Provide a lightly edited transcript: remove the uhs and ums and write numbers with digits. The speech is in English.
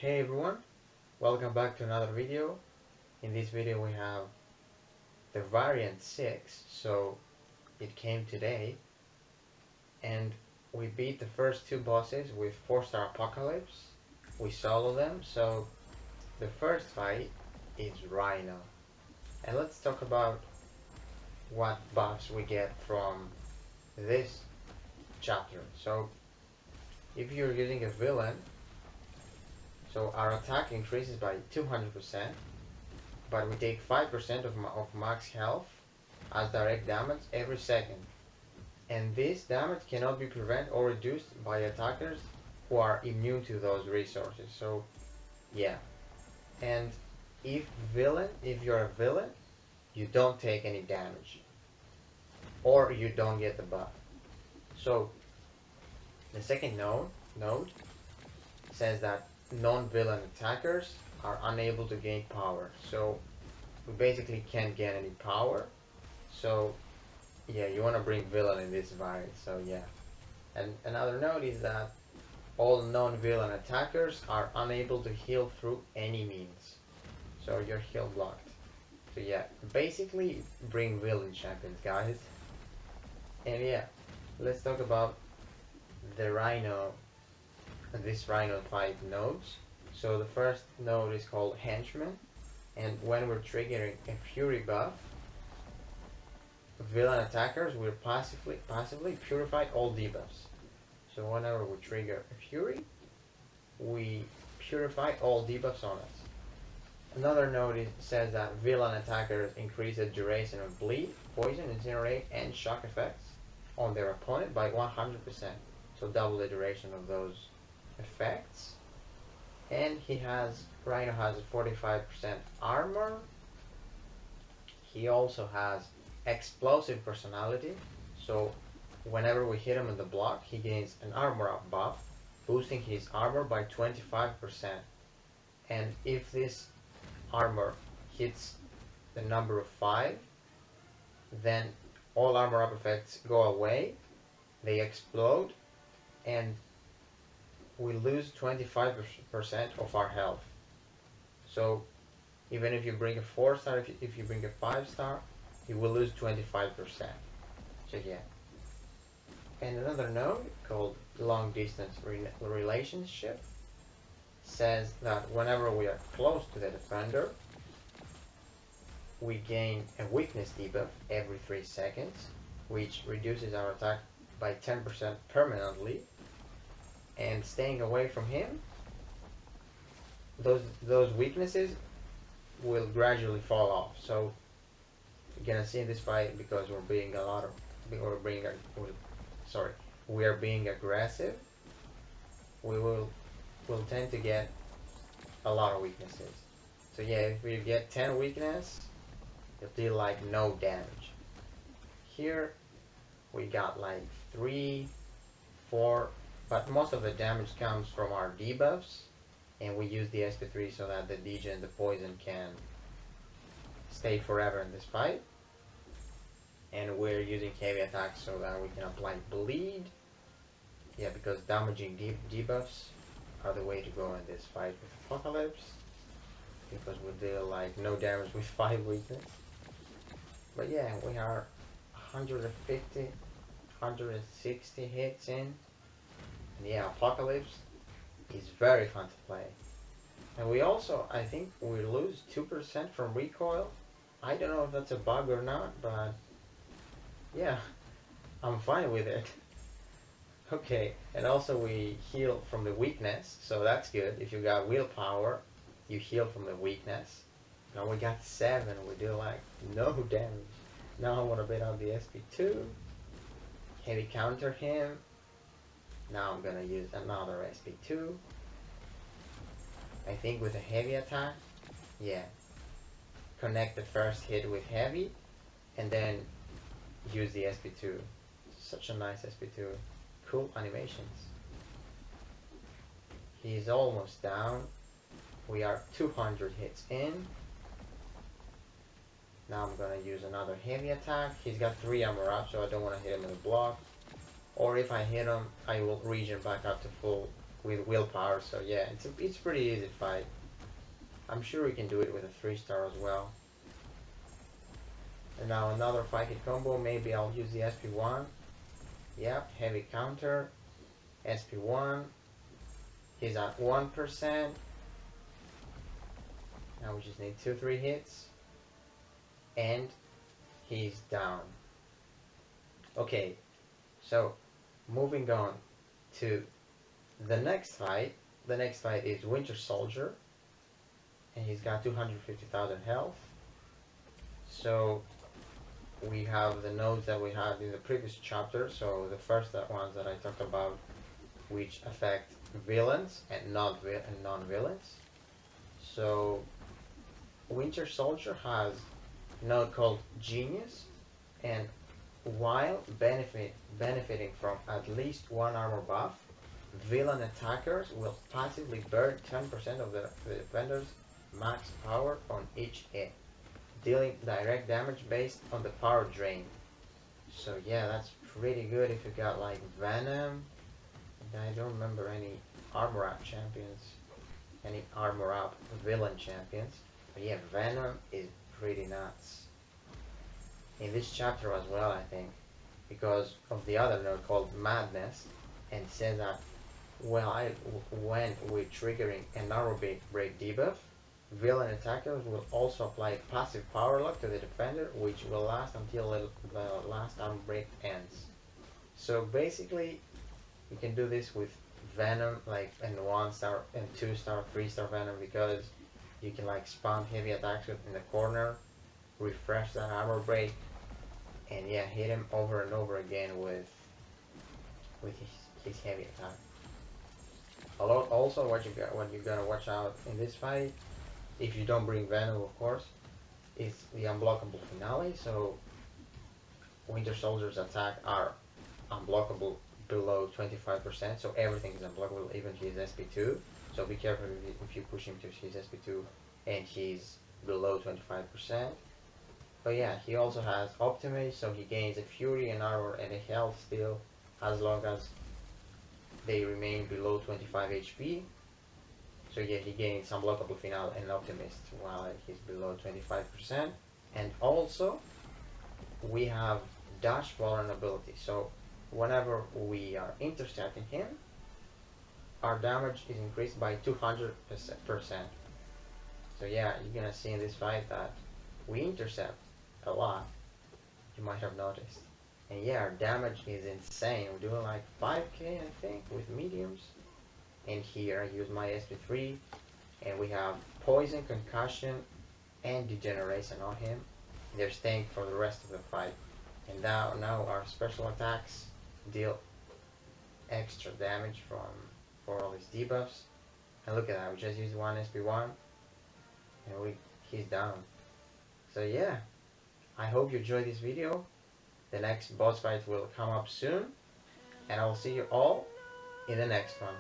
Hey everyone, welcome back to another video. In this video we have the variant 6, so it came today, and we beat the first two bosses with 4-star Apocalypse. We solo them, so the first fight is Rhino. And let's talk about what buffs we get from this chapter. So if you're using a villain, so our attack increases by 200%, but we take 5% of max health as direct damage every second. And this damage cannot be prevented or reduced by attackers who are immune to those resources. So yeah. And if you're a villain, you don't take any damage. Or you don't get the buff. So the second node says that non-villain attackers are unable to gain power. So we basically can't get any power. So yeah, you want to bring villain in this variant. So yeah. And another note is that all non-villain attackers are unable to heal through any means. So you're heal blocked. So yeah, basically bring villain champions, guys. And yeah, let's talk about the Rhino, this Rhino fight nodes. So the first node is called Henchman, and when we're triggering a Fury buff, villain attackers will passively purify all debuffs. So whenever we trigger a Fury, we purify all debuffs on us. Another note says that villain attackers increase the duration of bleed, poison, incinerate, and shock effects on their opponent by 100%. So double the duration of those effects. And Rhino has a 45% armor. He also has explosive personality. So whenever we hit him in the block, he gains an armor up buff, boosting his armor by 25%. And if this armor hits the number of 5, then all armor up effects go away, they explode, and we lose 25% of our health. So even if you bring a 4-star, if you bring a 5-star, you will lose 25%. So yeah. And another node called long distance relationship says that whenever we are close to the defender, we gain a weakness debuff every 3 seconds, which reduces our attack by 10% permanently. And staying away from him, those weaknesses will gradually fall off. So you're gonna see in this fight, because we are being aggressive, we'll tend to get a lot of weaknesses. So yeah, if we get 10 weakness, you'll deal like no damage. Here we got like 3, 4, but most of the damage comes from our debuffs, and we use the SP3 so that the degen, the poison, can stay forever in this fight. And we're using heavy attacks so that we can apply bleed. Yeah, because damaging debuffs are the way to go in this fight with Apocalypse, because we deal like no damage with 5 weakness. But yeah, we are 150, 160 hits in. And yeah, Apocalypse is very fun to play. And we also, I think we lose 2% from recoil. I don't know if that's a bug or not, but yeah, I'm fine with it. Okay, and also we heal from the weakness, so that's good. If you got willpower, you heal from the weakness. Now we got 7, we do like no damage. Now I want to bait out the SP2, heavy counter him. Now I'm gonna use another SP2. I think with a heavy attack, yeah. Connect the first hit with heavy, and then use the SP2. Such a nice SP2. Cool animations. He's almost down. We are 200 hits in. Now I'm gonna use another heavy attack. He's got 3 armor up, so I don't want to hit him in the block. Or if I hit him, I will regen back up to full with willpower. So yeah, it's pretty easy fight. I'm sure we can do it with a 3-star as well. And now another 5-hit combo. Maybe I'll use the SP1. Yep, heavy counter. SP1. He's at 1%. Now we just need 2-3 hits. And he's down. Okay, so moving on to the next fight. The next fight is Winter Soldier. And he's got 250,000 health. So we have the nodes that we had in the previous chapter. So the first ones that I talked about, which affect villains and non-villains. So Winter Soldier has a node called Genius, and while benefiting from at least one armor buff, villain attackers will passively burn 10% of the defender's max power on each hit, dealing direct damage based on the power drain. So yeah, that's pretty good if you got like Venom. And I don't remember any armor up champions, any armor up villain champions. But yeah, Venom is pretty nuts. In this chapter as well, I think, because of the other node called Madness, and says that when we're triggering an armor break debuff, villain attackers will also apply passive power lock to the defender, which will last until the last armor break ends. So basically, you can do this with Venom, like in 1-star and 2-star, 3-star Venom, because you can like spam heavy attacks in the corner, refresh that armor break, and yeah, hit him over and over again with his heavy attack. Also, what you're gonna watch out in this fight, if you don't bring Venom, of course, is the unblockable finale. So Winter Soldier's attack are unblockable below 25%, so everything is unblockable, even his SP2. So be careful if you push him to his SP2 and he's below 25%. But yeah, he also has Optimist, so he gains a Fury, an Armor, and a Health still, as long as they remain below 25 HP. So yeah, he gains Unblockable Finale and Optimist while he's below 25%. And also, we have Dash Vulnerability. So whenever we are intercepting him, our damage is increased by 200%. So yeah, you're gonna see in this fight that we intercept a lot. You might have noticed. And yeah, our damage is insane. We're doing like 5k, I think, with mediums. And here I use my SP3, and we have Poison, Concussion, and Degeneration on him. They're staying for the rest of the fight. And now our special attacks deal extra damage for all these debuffs. And look at that, we just used one SP1, and he's down. So yeah, I hope you enjoyed this video. The next boss fight will come up soon, and I will see you all in the next one.